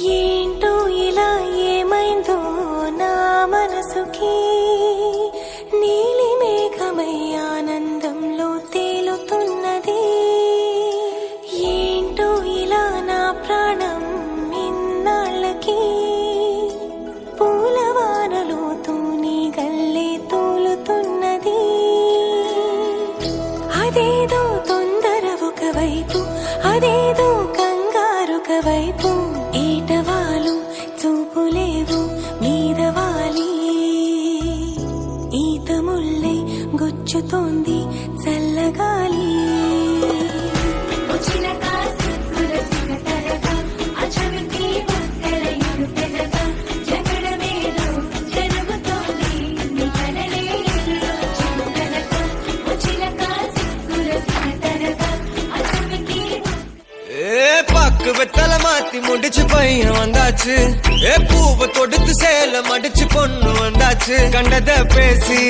ఏంటో ఇలా ఏమైందో నా మనసుకి నీలి మేఘమై ఆనందంలో తేలుతున్నది. ఏంటో ఇలా నా ప్రాణం ఇన్నాళ్ళకి పూలవానలో తూని గల్లే తూలుతున్నది. అదేదో తొందర ఒకవైపు, అదేదో కంగారొకవైపు, ఈటవాలు చూపులేవు మీదవాలి. ఈత ముల్లై గుచ్చుతోంది చల్లగాలి. பக்கு வெத்தல மாத்தி முடிச்சு பையன் வந்தாச்சு. பூவை தொடுத்து சேல மடிச்சு பொண்ணு வந்தாச்சு. கண்டத பேசி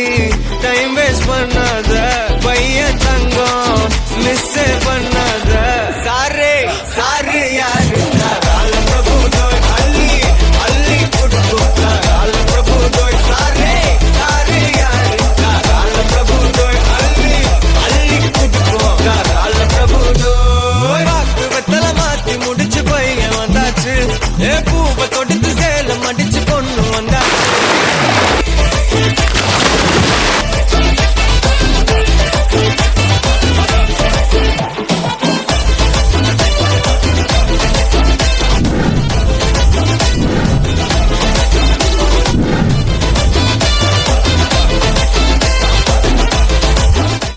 டைம் வேஸ்ட் பண்ணாத பையன் தங்கம் மிஸ் பண்ண